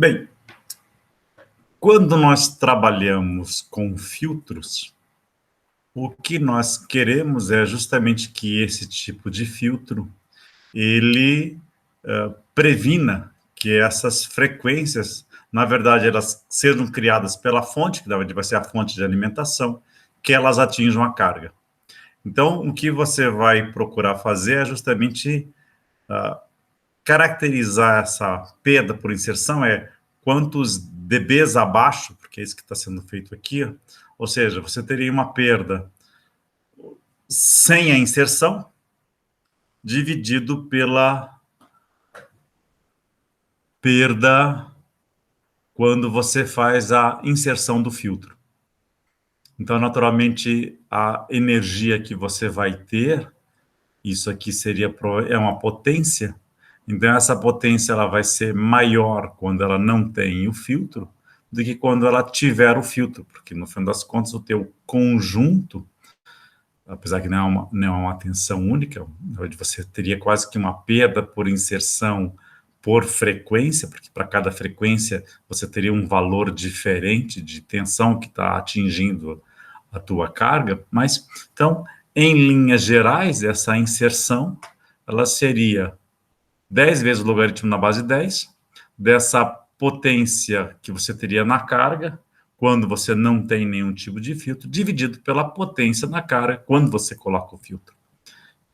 Bem, quando nós trabalhamos com filtros, o que nós queremos é justamente que esse tipo de filtro, ele previna que essas frequências, na verdade, elas sejam criadas pela fonte, que vai ser a fonte de alimentação, que elas atinjam a carga. Então, o que você vai procurar fazer é justamente caracterizar essa perda por inserção, quantos dBs abaixo, porque é isso que está sendo feito aqui, ou seja, você teria uma perda sem a inserção, dividido pela perda quando você faz a inserção do filtro. Então, naturalmente, a energia que você vai ter, isso aqui é uma potência, então essa potência ela vai ser maior quando ela não tem o filtro do que quando ela tiver o filtro, porque no fim das contas o teu conjunto, apesar que não é uma tensão única, você teria quase que uma perda por inserção por frequência, porque para cada frequência você teria um valor diferente de tensão que está atingindo a tua carga, mas, então, em linhas gerais, essa inserção, ela seria 10 vezes o logaritmo na base 10, dessa potência que você teria na carga, quando você não tem nenhum tipo de filtro, dividido pela potência na carga, quando você coloca o filtro.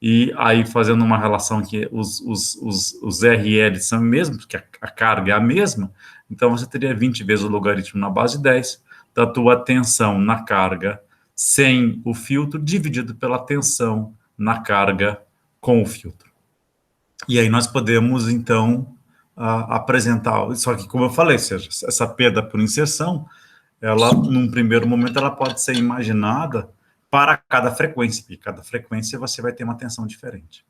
E aí, fazendo uma relação que os RL são os mesmos, porque a carga é a mesma, então você teria 20 vezes o logaritmo na base 10 da tua tensão na carga sem o filtro, dividido pela tensão na carga com o filtro. E aí nós podemos, então, apresentar, só que, como eu falei, seja, essa perda por inserção, ela, num primeiro momento, ela pode ser imaginada para cada frequência, e cada frequência você vai ter uma tensão diferente.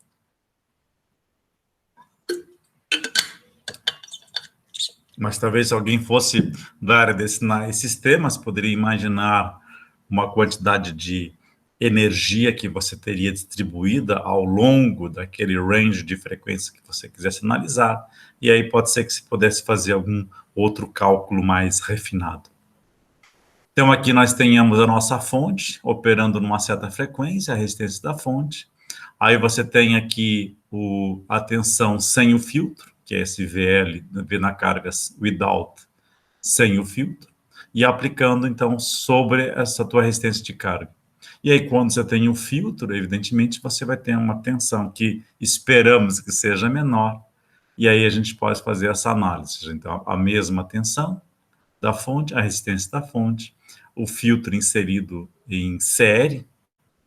Mas talvez se alguém fosse da área de ensinar esses temas, poderia imaginar uma quantidade de energia que você teria distribuída ao longo daquele range de frequência que você quisesse analisar, e aí pode ser que se pudesse fazer algum outro cálculo mais refinado. Então, aqui nós tenhamos a nossa fonte operando numa certa frequência, a resistência da fonte. Aí você tem aqui a tensão sem o filtro, que é esse VL, V na carga without, sem o filtro, e aplicando, então, sobre essa tua resistência de carga. E aí, quando você tem o filtro, evidentemente, você vai ter uma tensão que esperamos que seja menor, e aí a gente pode fazer essa análise. Então, a mesma tensão da fonte, a resistência da fonte, o filtro inserido em série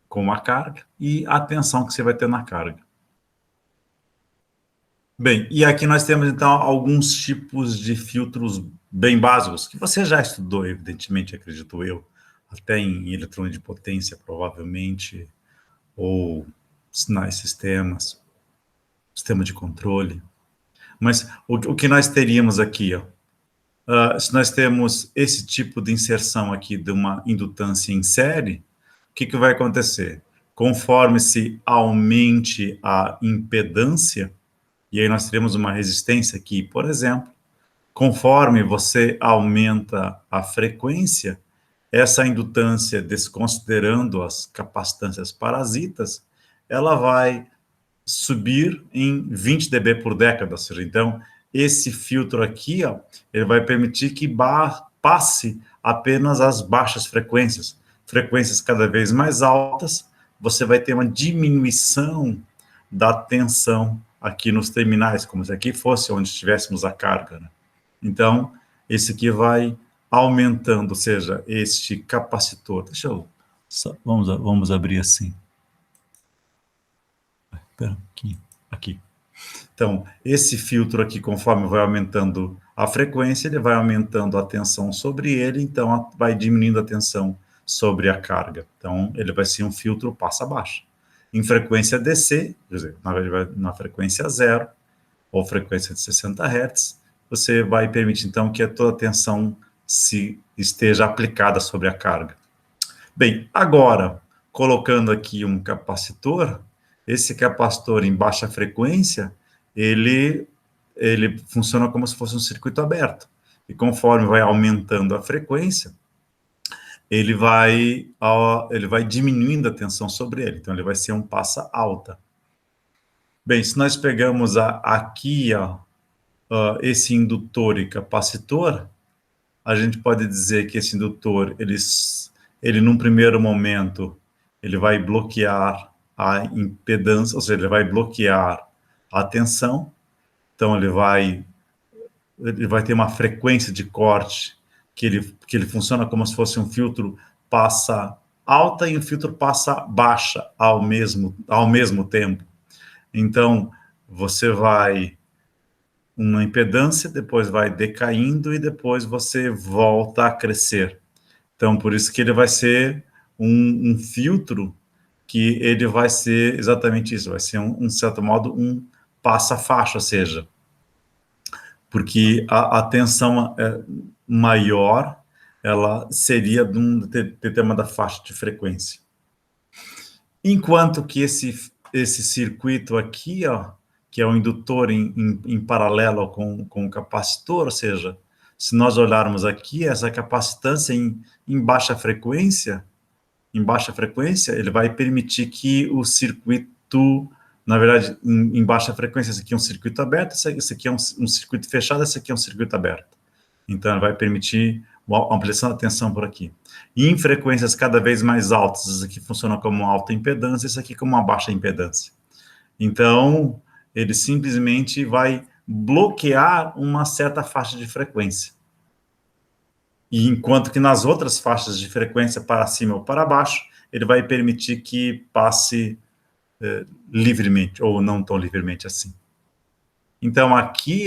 com a carga e a tensão que você vai ter na carga. Bem, e aqui nós temos, então, alguns tipos de filtros bem básicos, que você já estudou, evidentemente, acredito eu, até em eletrônica de potência, provavelmente, ou sinais sistemas, sistema de controle. Mas o que nós teríamos aqui, ó, se nós temos esse tipo de inserção aqui de uma indutância em série, o que vai acontecer? Conforme se aumente a impedância, e aí nós teremos uma resistência aqui, por exemplo, conforme você aumenta a frequência, essa indutância, desconsiderando as capacitâncias parasitas, ela vai subir em 20 dB por década, ou seja, então, esse filtro aqui, ó, ele vai permitir que passe apenas as baixas frequências. Frequências cada vez mais altas, você vai ter uma diminuição da tensão aqui nos terminais, como se aqui fosse onde tivéssemos a carga, né? Então, esse aqui vai aumentando, ou seja, este capacitor. Deixa eu... Vamos abrir assim. Espera, aqui. Então, esse filtro aqui, conforme vai aumentando a frequência, ele vai aumentando a tensão sobre ele, então vai diminuindo a tensão sobre a carga. Então, ele vai ser um filtro passa baixa. Em frequência DC, quer dizer, na frequência zero, ou frequência de 60 Hz, você vai permitir, então, que toda a tensão esteja aplicada sobre a carga. Bem, agora, colocando aqui um capacitor, esse capacitor em baixa frequência, ele funciona como se fosse um circuito aberto. e conforme vai aumentando a frequência, ele vai diminuindo a tensão sobre ele, então ele vai ser um passa alta. Bem, se nós pegamos aqui esse indutor e capacitor, a gente pode dizer que esse indutor, ele num primeiro momento, ele vai bloquear a impedância, ou seja, ele vai bloquear a tensão, então ele vai ter uma frequência de corte que ele funciona como se fosse um filtro passa alta e um filtro passa baixa ao mesmo tempo. Então, você vai uma impedância, depois vai decaindo e depois você volta a crescer. Então, por isso que ele vai ser um filtro que ele vai ser exatamente isso, vai ser um certo modo, um passa-faixa, ou seja, porque a tensão maior, ela seria de uma determinada faixa de frequência. Enquanto que esse circuito aqui, que é o indutor em paralelo com o capacitor, ou seja, se nós olharmos aqui, essa capacitância em baixa frequência, ele vai permitir que o circuito, na verdade, em baixa frequência, esse aqui é um circuito aberto, esse aqui é um circuito fechado, esse aqui é um circuito aberto. Então, ele vai permitir a ampliação da tensão por aqui. E em frequências cada vez mais altas, isso aqui funciona como uma alta impedância, isso aqui como uma baixa impedância. Então, ele simplesmente vai bloquear uma certa faixa de frequência. E enquanto que nas outras faixas de frequência, para cima ou para baixo, ele vai permitir que passe livremente, ou não tão livremente assim. Então, aqui,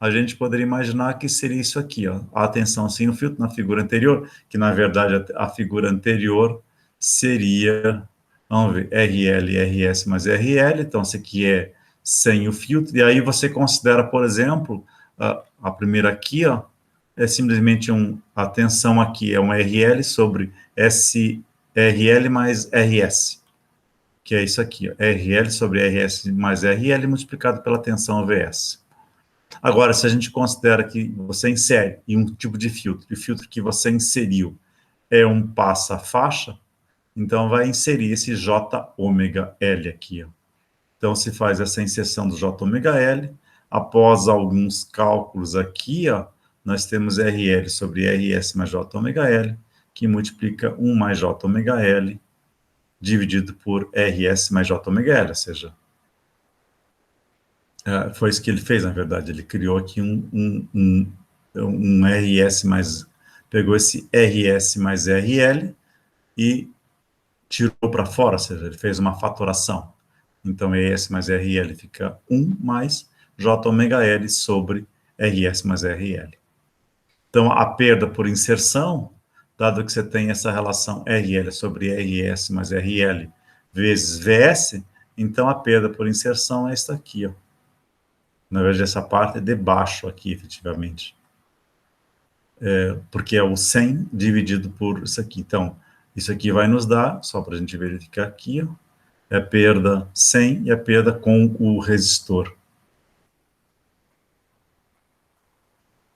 a gente poderia imaginar que seria isso aqui, a tensão sem o filtro na figura anterior, que na verdade a figura anterior seria, vamos ver, RL, RS mais RL, então isso aqui é sem o filtro, e aí você considera, por exemplo, a primeira aqui, é simplesmente a tensão aqui é um RL sobre SRL mais RS, que é isso aqui, RL sobre RS mais RL multiplicado pela tensão VS. Agora, se a gente considera que você insere em um tipo de filtro, e o filtro que você inseriu é um passa-faixa, então vai inserir esse J-ômega-L aqui. Então, se faz essa inserção do J-ômega-L, após alguns cálculos aqui, nós temos RL sobre RS mais J-ômega-L, que multiplica 1 mais J-ômega-L, dividido por RS mais J-ômega-L, ou seja, foi isso que ele fez, na verdade. Ele criou aqui um RS mais... Pegou esse RS mais RL e tirou para fora, ou seja, ele fez uma fatoração. Então, RS mais RL fica 1 mais J-ômega-L sobre RS mais RL. Então, a perda por inserção, dado que você tem essa relação RL sobre RS mais RL vezes VS, então a perda por inserção é esta aqui, Na verdade, essa parte é de baixo aqui, efetivamente. Porque é o 100 dividido por isso aqui. Então, isso aqui vai nos dar, só para a gente verificar aqui, é a perda 100 e a perda com o resistor.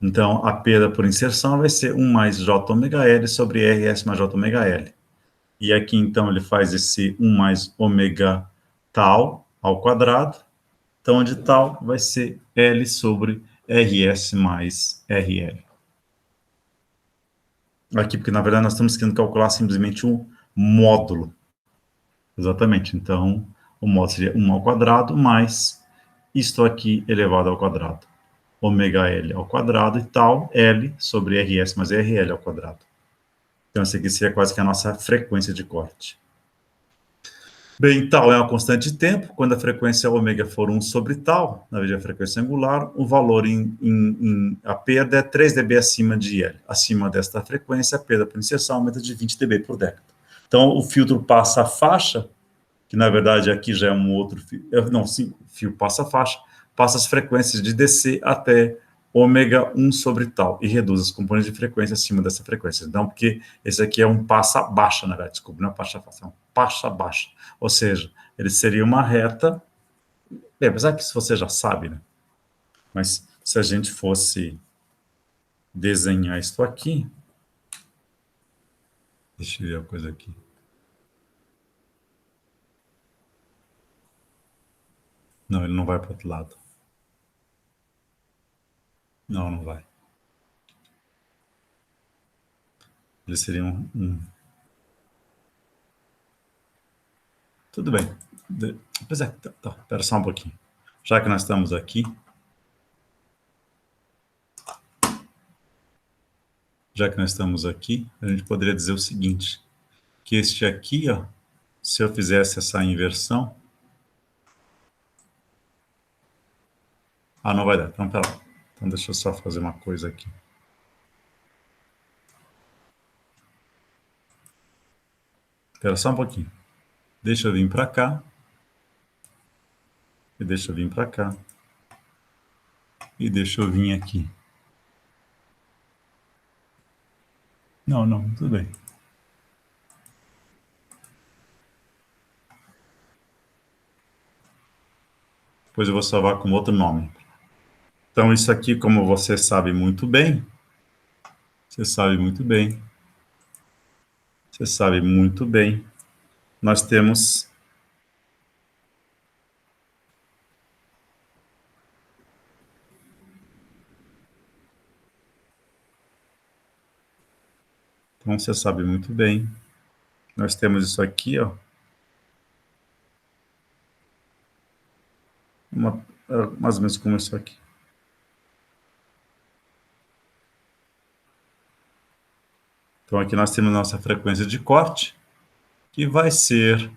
Então, a perda por inserção vai ser 1 mais J-ômega-L sobre RS mais J-ômega-L. E aqui, então, ele faz esse 1 mais ômega tal ao quadrado. Então, onde tal vai ser L sobre RS mais RL. Aqui, porque, na verdade, nós estamos querendo calcular simplesmente o módulo. Exatamente. Então, o módulo seria 1 ao quadrado mais isto aqui elevado ao quadrado. Ômega L ao quadrado e tal, L sobre RS mais RL ao quadrado. Então, essa aqui seria quase que a nossa frequência de corte. Bem, tal é uma constante de tempo. Quando a frequência ômega for 1 sobre tal, na verdade a frequência angular, o valor a perda é 3 dB acima de L. Acima desta frequência, a perda por inserção aumenta de 20 dB por década. Então, o filtro passa a faixa, que na verdade aqui já é um outro fio, não, sim, fio passa a faixa, passa as frequências de DC até ômega 1 sobre tal, e reduz as componentes de frequência acima dessa frequência. Então, porque esse aqui é um passa baixa, na verdade, desculpa, não é passa faixa, é um passa baixa. Ou seja, ele seria uma reta, apesar que isso você já sabe, né? Mas se a gente fosse desenhar isto aqui. Deixa eu ver a coisa aqui. Não, ele não vai para o outro lado. Não, não vai. Ele seria Tudo bem. Pois é, tá, espera só um pouquinho. Já que nós estamos aqui, a gente poderia dizer o seguinte, que este aqui, ó, se eu fizesse essa inversão... Ah, não vai dar. Então, pera lá. Então, deixa eu só fazer uma coisa aqui. Espera só um pouquinho. Deixa eu vir para cá. E deixa eu vir para cá. E deixa eu vir aqui. Não, não, tudo bem. Depois eu vou salvar com outro nome. Então, isso aqui, como você sabe muito bem, nós temos... Então, você sabe muito bem, nós temos isso aqui, ó, mais ou menos como isso aqui. Então, aqui nós temos nossa frequência de corte, que vai ser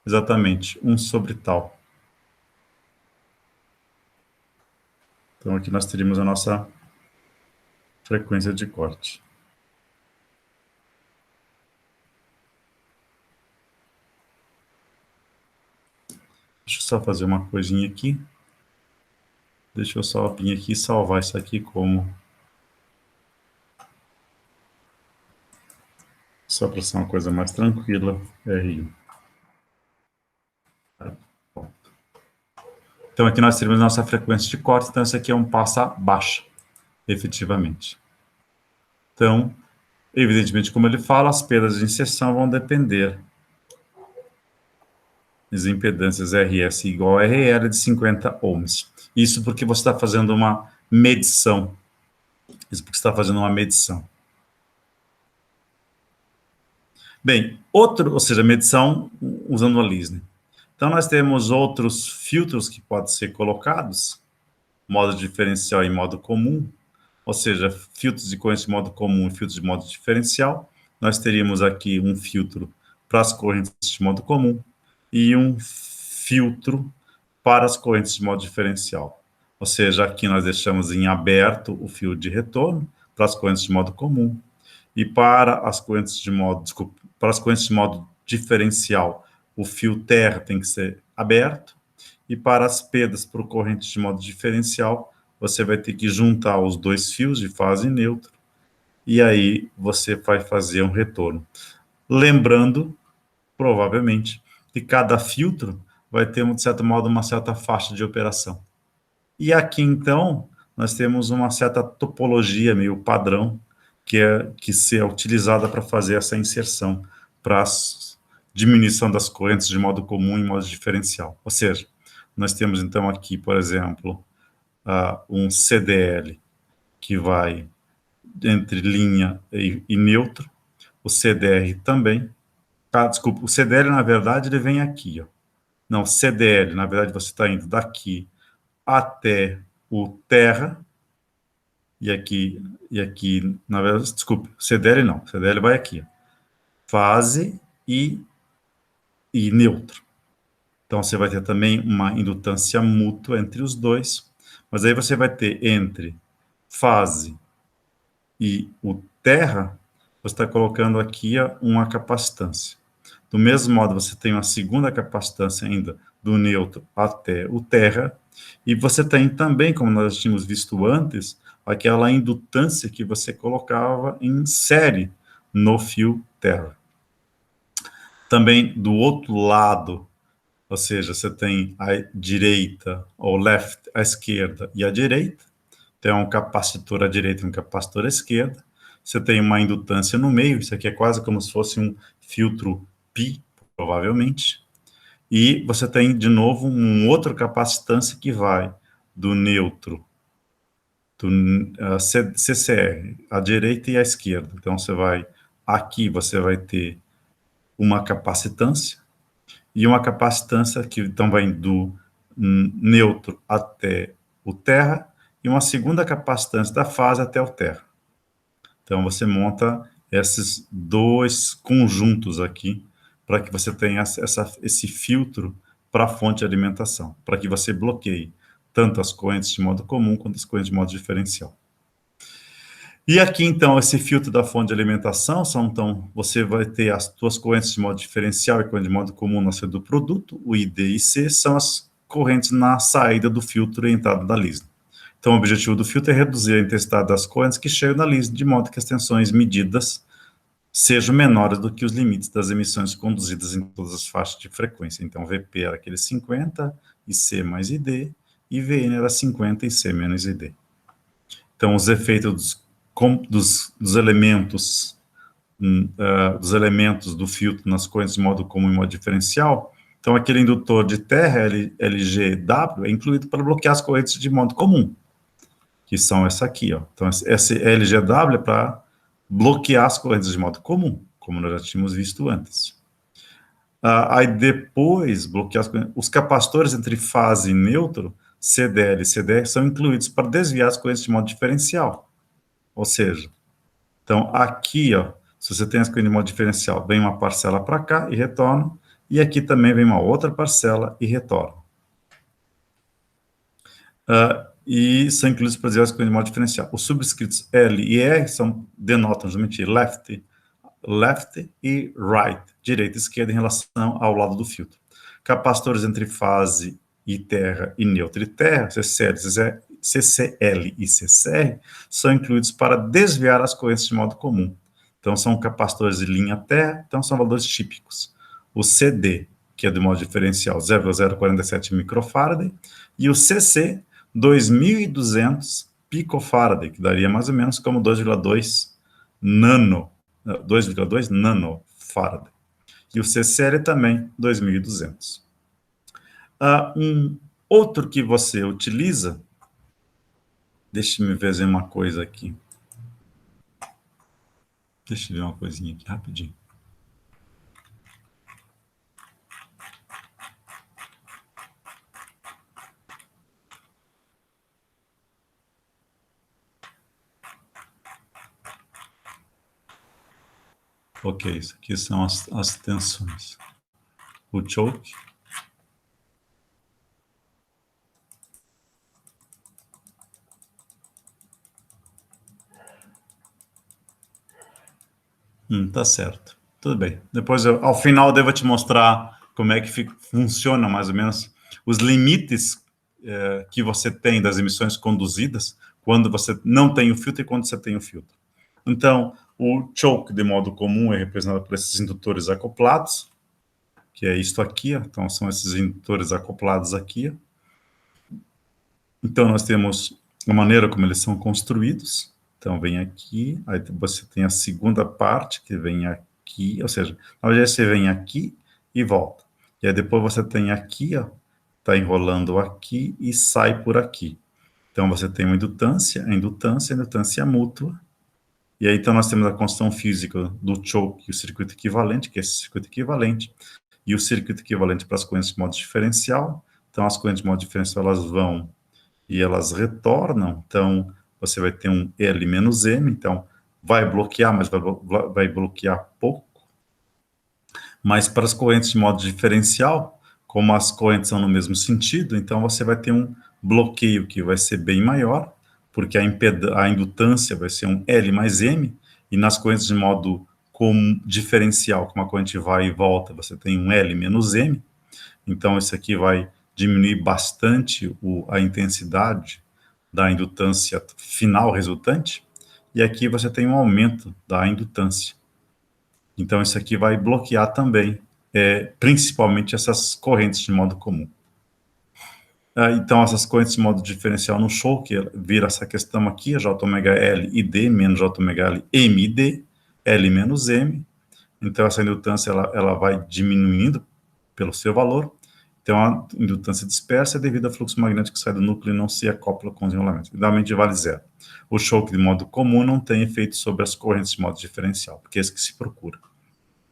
exatamente 1 sobre tal. Então, aqui nós teríamos a nossa frequência de corte. Deixa eu só fazer uma coisinha aqui. Deixa eu só vir aqui e salvar isso aqui como... Só para ser uma coisa mais tranquila, R1. Então, aqui nós teríamos nossa frequência de corte, então essa aqui é um passa baixa, efetivamente. Então, evidentemente, como ele fala, as perdas de inserção vão depender das impedâncias RS igual a RL de 50 ohms. Isso porque você está fazendo uma medição. Bem, ou seja, medição usando a Lisner. Então, nós temos outros filtros que podem ser colocados, modo diferencial e modo comum, ou seja, filtros de corrente de modo comum e filtros de modo diferencial. Nós teríamos aqui um filtro para as correntes de modo comum e um filtro para as correntes de modo diferencial. Ou seja, aqui nós deixamos em aberto o fio de retorno para as correntes de modo comum e para as correntes de modo, para as correntes de modo diferencial, o fio terra tem que ser aberto, e para as perdas por corrente de modo diferencial, você vai ter que juntar os dois fios de fase neutra, e aí você vai fazer um retorno. Lembrando, provavelmente, que cada filtro vai ter, de certo modo, uma certa faixa de operação. E aqui, então, nós temos uma certa topologia meio padrão, que é utilizada para fazer essa inserção, para a diminuição das correntes de modo comum e modo diferencial. Ou seja, nós temos, então, aqui, por exemplo, um CDL, que vai entre linha e neutro, o CDR também. Desculpa, o CDL, na verdade, ele vem aqui, ó. Não, CDL, na verdade, você está indo daqui até o terra, e aqui, na verdade, desculpe, CDL não, CDL vai aqui, ó. Fase e neutro. Então, você vai ter também uma indutância mútua entre os dois, mas aí você vai ter entre fase e o terra, você está colocando aqui uma capacitância. Do mesmo modo, você tem uma segunda capacitância ainda do neutro até o terra, e você tem também, como nós tínhamos visto antes, aquela indutância que você colocava em série no fio terra. Também do outro lado, ou seja, você tem a direita, ou left, a esquerda e a direita. tem um capacitor à direita e um capacitor à esquerda, você tem uma indutância no meio, isso aqui é quase como se fosse um filtro pi, provavelmente, e você tem, de novo, um outro capacitância que vai do neutro, do CCR, à direita e à esquerda. Então, aqui você vai ter uma capacitância, e uma capacitância que então vai do neutro até o terra, e uma segunda capacitância da fase até o terra. Então, você monta esses dois conjuntos aqui, para que você tenha esse filtro para a fonte de alimentação, para que você bloqueie tanto as correntes de modo comum quanto as correntes de modo diferencial. E aqui, então, esse filtro da fonte de alimentação, então, você vai ter as suas correntes de modo diferencial e corrente de modo comum na saída do produto, o I, D e C são as correntes na saída do filtro e entrada da lisna. Então, o objetivo do filtro é reduzir a intensidade das correntes que chegam na lisna, de modo que as tensões medidas sejam menores do que os limites das emissões conduzidas em todas as faixas de frequência. Então, VP era aquele 50, IC mais ID, e VN era 50, IC menos ID. Então, os efeitos dos elementos do filtro nas correntes de modo comum e modo diferencial. Então, aquele indutor de terra, LGW, é incluído para bloquear as correntes de modo comum, que são essa aqui, ó. Então, esse LGW é para bloquear as correntes de modo comum, como nós já tínhamos visto antes. Aí depois, bloquear os capacitores entre fase e neutro, CDL e CDR, são incluídos para desviar as correntes de modo diferencial. Ou seja, então aqui, ó, se você tem as correntes de modo diferencial, vem uma parcela para cá e retorna, e aqui também vem uma outra parcela e retorna. E são incluídos para desviar as correntes de modo diferencial. Os subscritos L e R denotam justamente left e right, direita e esquerda em relação ao lado do filtro. Capacitores entre fase e terra e neutro e terra, CCL e CCR, são incluídos para desviar as correntes de modo comum. Então, são capacitores de linha terra, então são valores típicos. O CD, que é do modo diferencial, 0,047 microfarad, e o CC, 2.200 picofarad, que daria mais ou menos como 2,2 nanofarad. E o CCL também, 2.200. Um outro que você utiliza, deixa-me ver uma coisa aqui. Deixa eu ver uma coisinha aqui, rapidinho. Ok, isso aqui são as tensões. O choke. Tá certo. Tudo bem. Depois, ao final, eu devo te mostrar como é que funciona, mais ou menos, os limites que você tem das emissões conduzidas quando você não tem o filtro e quando você tem o filtro. Então, o choke, de modo comum, é representado por esses indutores acoplados, que é isto aqui, ó. Então, são esses indutores acoplados aqui, ó. Então, nós temos a maneira como eles são construídos. Então, vem aqui, aí você tem a segunda parte, que vem aqui, ou seja, na verdade, você vem aqui e volta. E aí, depois você tem aqui, ó, tá enrolando aqui e sai por aqui. Então, você tem uma indutância, a indutância mútua. E aí, então, nós temos a constante física do choke e o circuito equivalente, que é esse circuito equivalente, e o circuito equivalente para as correntes de modo diferencial. Então, as correntes de modo diferencial, elas vão e elas retornam. Então, você vai ter um L menos M, então, vai bloquear, mas vai bloquear pouco. Mas para as correntes de modo diferencial, como as correntes são no mesmo sentido, então você vai ter um bloqueio que vai ser bem maior, porque a indutância vai ser um L mais M, e nas correntes de modo diferencial, como a corrente vai e volta, você tem um L menos M, então isso aqui vai diminuir bastante a intensidade da indutância final resultante, e aqui você tem um aumento da indutância. Então isso aqui vai bloquear também, principalmente essas correntes de modo comum. Então, essas correntes de modo diferencial no choke, vira essa questão aqui, J ômega L e D menos J ômega L M e D, L menos M. Então, essa indutância ela vai diminuindo pelo seu valor. Então, a indutância dispersa é devido ao fluxo magnético que sai do núcleo e não se acopla com os enrolamentos. Idealmente vale zero. O choke de modo comum não tem efeito sobre as correntes de modo diferencial, porque é isso que se procura.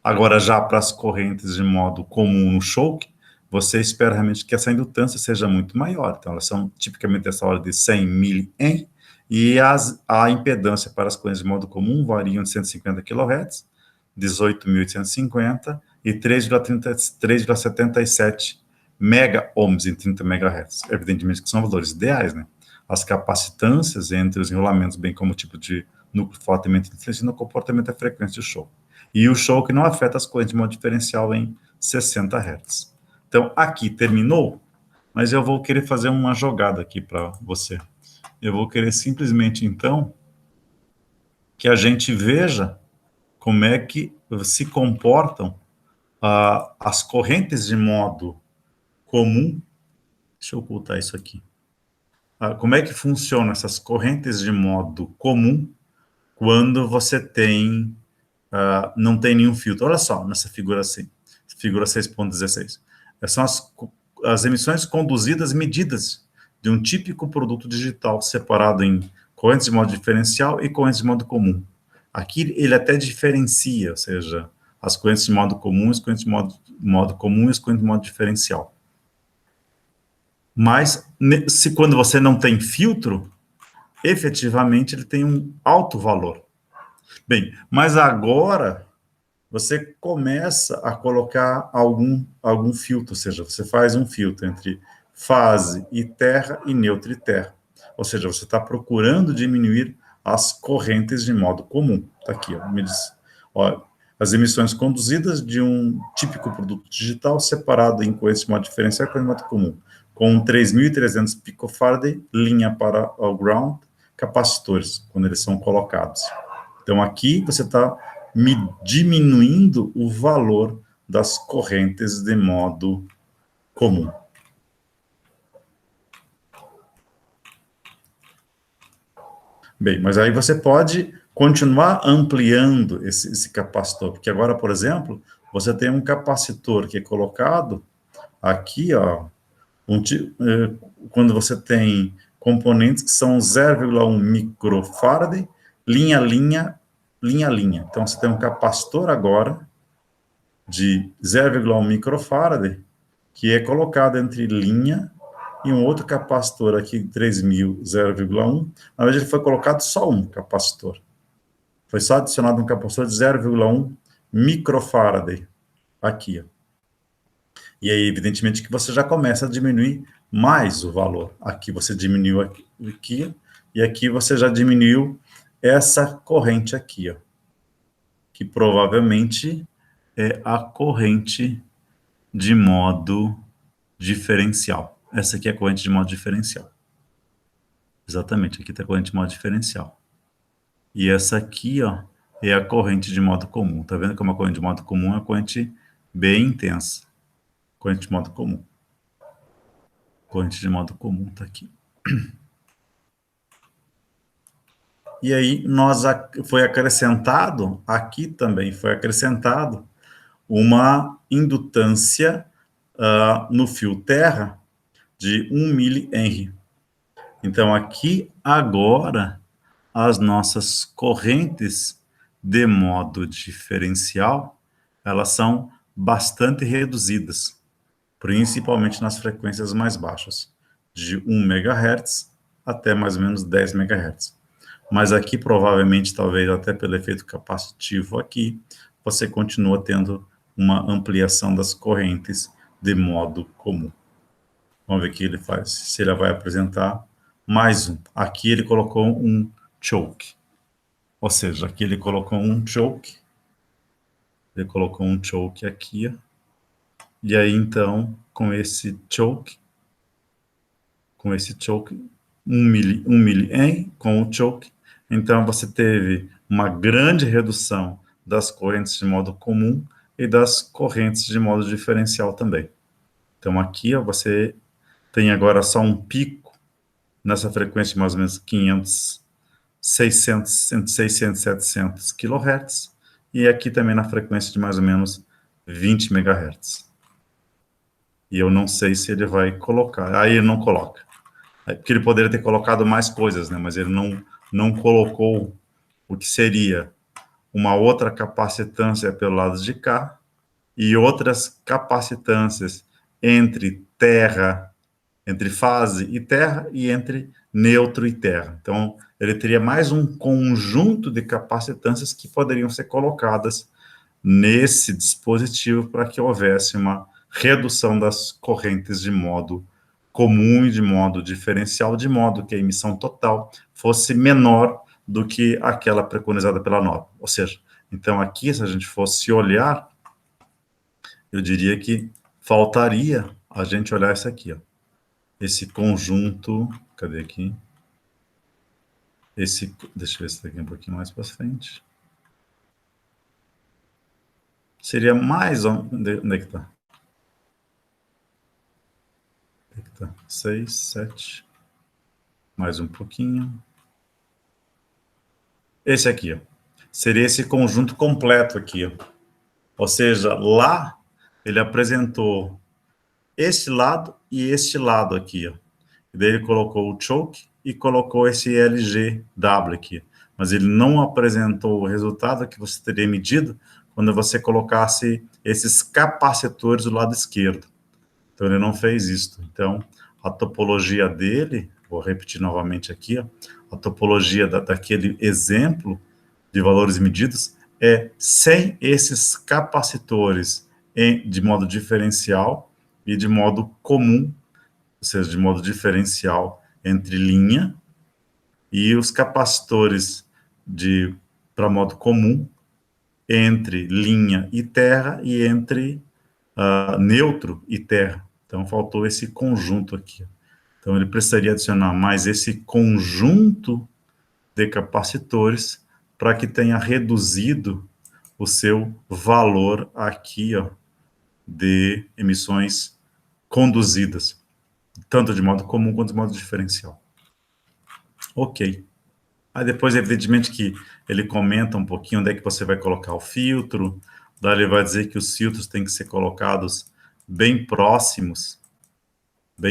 Agora, já para as correntes de modo comum no choke, você espera realmente que essa indutância seja muito maior. Então, elas são tipicamente essa ordem de 100 mA, e a impedância para as correntes de modo comum variam de 150 kHz, 18.850 e 3,77 mega-ohms em 30 MHz. Evidentemente que são valores ideais, né? As capacitâncias entre os enrolamentos, bem como o tipo de núcleo fortemente influenciam no comportamento e frequência do choke. E o choke não afeta as correntes de modo diferencial em 60 Hz. Então, aqui terminou, mas eu vou querer fazer uma jogada aqui para você. Eu vou querer simplesmente, então, que a gente veja como é que se comportam as correntes de modo comum. Deixa eu ocultar isso aqui. Como é que funcionam essas correntes de modo comum quando você tem, não tem nenhum filtro? Olha só, nessa figura assim, figura 6.16. Essas são as emissões conduzidas medidas de um típico produto digital separado em correntes de modo diferencial e correntes de modo comum. Aqui ele até diferencia, ou seja, as correntes de modo comum, as correntes de modo comum e as correntes de modo diferencial. Mas, se quando você não tem filtro, efetivamente ele tem um alto valor. Bem, mas agora você começa a colocar algum filtro, ou seja, você faz um filtro entre fase e terra e neutro e terra. Ou seja, você está procurando diminuir as correntes de modo comum. Está aqui, ó, me diz. Ó, as emissões conduzidas de um típico produto digital separado em correntes de modo diferencial e de modo comum, com 3.300 picofarad, linha para o ground, capacitores, quando eles são colocados. Então, aqui você está diminuindo o valor das correntes de modo comum. Bem, mas aí você pode continuar ampliando esse capacitor, porque agora, por exemplo, você tem um capacitor que é colocado aqui, ó, quando você tem componentes que são 0,1 microfarad, linha, linha, linha, linha. Então, você tem um capacitor agora de 0,1 microfarad, que é colocado entre linha e um outro capacitor aqui, 3.000, 0,1. Na verdade, ele foi colocado só um capacitor. Foi só adicionado um capacitor de 0,1 microfarad aqui, ó. E aí, evidentemente, que você já começa a diminuir mais o valor. Aqui você diminuiu aqui, e aqui você já diminuiu essa corrente aqui, ó, que provavelmente é a corrente de modo diferencial. Essa aqui é a corrente de modo diferencial. Exatamente, aqui está a corrente de modo diferencial. E essa aqui, ó, é a corrente de modo comum. Tá vendo como a corrente de modo comum é uma corrente bem intensa. Corrente de modo comum. Corrente de modo comum está aqui. E aí, foi acrescentado, aqui também foi acrescentado, uma indutância no fio terra de 1 mH. Então, aqui, agora, as nossas correntes de modo diferencial, elas são bastante reduzidas, principalmente nas frequências mais baixas, de 1 MHz até mais ou menos 10 MHz. Mas aqui, provavelmente, talvez até pelo efeito capacitivo aqui, você continua tendo uma ampliação das correntes de modo comum. Vamos ver o que ele faz, se ele vai apresentar mais um. Aqui ele colocou um choke. Ou seja, aqui ele colocou um choke. Ele colocou um choke aqui. Ó. E aí, então, com esse choke, 1 mA com o choke, então você teve uma grande redução das correntes de modo comum e das correntes de modo diferencial também. Então, aqui, ó, você tem agora só um pico nessa frequência de mais ou menos 500, 600, entre 600 e 700 kHz, e aqui também na frequência de mais ou menos 20 MHz. E eu não sei se ele vai colocar. Aí ele não coloca. Porque ele poderia ter colocado mais coisas, né? Mas ele não colocou o que seria uma outra capacitância pelo lado de cá e outras capacitâncias entre terra, entre fase e terra, e entre neutro e terra. Então, ele teria mais um conjunto de capacitâncias que poderiam ser colocadas nesse dispositivo para que houvesse uma redução das correntes de modo comum e de modo diferencial, de modo que a emissão total fosse menor do que aquela preconizada pela norma. Ou seja, então aqui, se a gente fosse olhar, eu diria que faltaria a gente olhar isso aqui, ó. Esse conjunto, cadê aqui? Deixa eu ver se daqui um pouquinho mais para frente. Seria mais, onde é que está? Onde é que está? 6, 7, mais um pouquinho. Esse aqui, ó. Seria esse conjunto completo aqui, ó. Ou seja, lá ele apresentou este lado e este lado aqui, ó. E daí ele colocou o choke e colocou esse LGW aqui. Mas ele não apresentou o resultado que você teria medido quando você colocasse esses capacitores do lado esquerdo. Então ele não fez isso. Então a topologia dele, vou repetir novamente aqui, ó, a topologia daquele exemplo de valores medidos é sem esses capacitores de modo diferencial e de modo comum, ou seja, de modo diferencial entre linha, e os capacitores para modo comum entre linha e terra e entre neutro e terra. Então faltou esse conjunto aqui. Então ele precisaria adicionar mais esse conjunto de capacitores para que tenha reduzido o seu valor aqui, ó, de emissões conduzidas, tanto de modo comum quanto de modo diferencial. Ok. Aí depois, evidentemente, que ele comenta um pouquinho onde é que você vai colocar o filtro, daí ele vai dizer que os filtros têm que ser colocados bem próximos da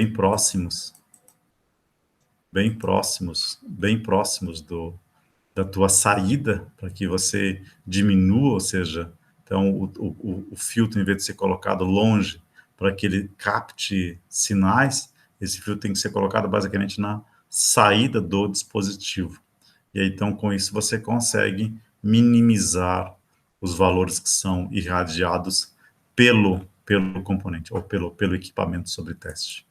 tua saída, para que você diminua, ou seja, então o filtro, em vez de ser colocado longe, para que ele capte sinais, esse filtro tem que ser colocado basicamente na saída do dispositivo. E aí, então, com isso, você consegue minimizar os valores que são irradiados pelo componente, ou pelo equipamento sobre teste.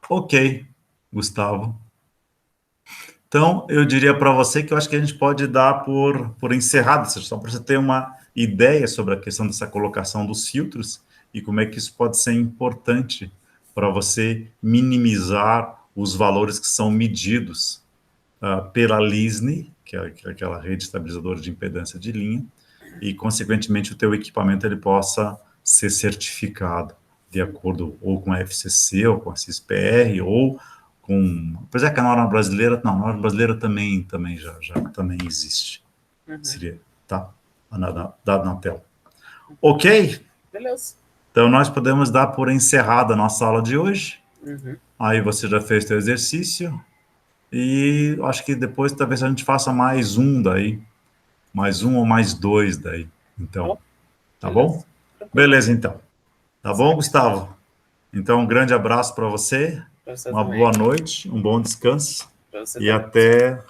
Ok, Gustavo. Então, eu diria para você que eu acho que a gente pode dar por encerrado, só para você ter uma ideia sobre a questão dessa colocação dos filtros e como é que isso pode ser importante para você minimizar os valores que são medidos pela LISNE, que é aquela rede estabilizadora de impedância de linha, e, consequentemente, o teu equipamento ele possa ser certificado de acordo ou com a FCC, ou com a CISPR, ou com... Apesar que a norma brasileira... Não, a norma brasileira também já também existe. Seria, tá? Da Anatel. Ok? Beleza. Então, nós podemos dar por encerrada a nossa aula de hoje. Aí você já fez seu exercício. E acho que depois talvez a gente faça mais um daí. Mais um ou mais dois daí. Então, tá bom? Beleza, então. Tá bom, Gustavo? Então, um grande abraço para você. Uma boa noite, um bom descanso. E até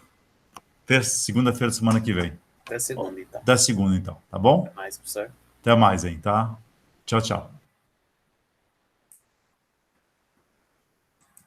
segunda-feira da semana que vem. Até segunda, então. Da segunda, então. Tá bom? Até mais, professor. Até mais, hein, tá? Tchau, tchau.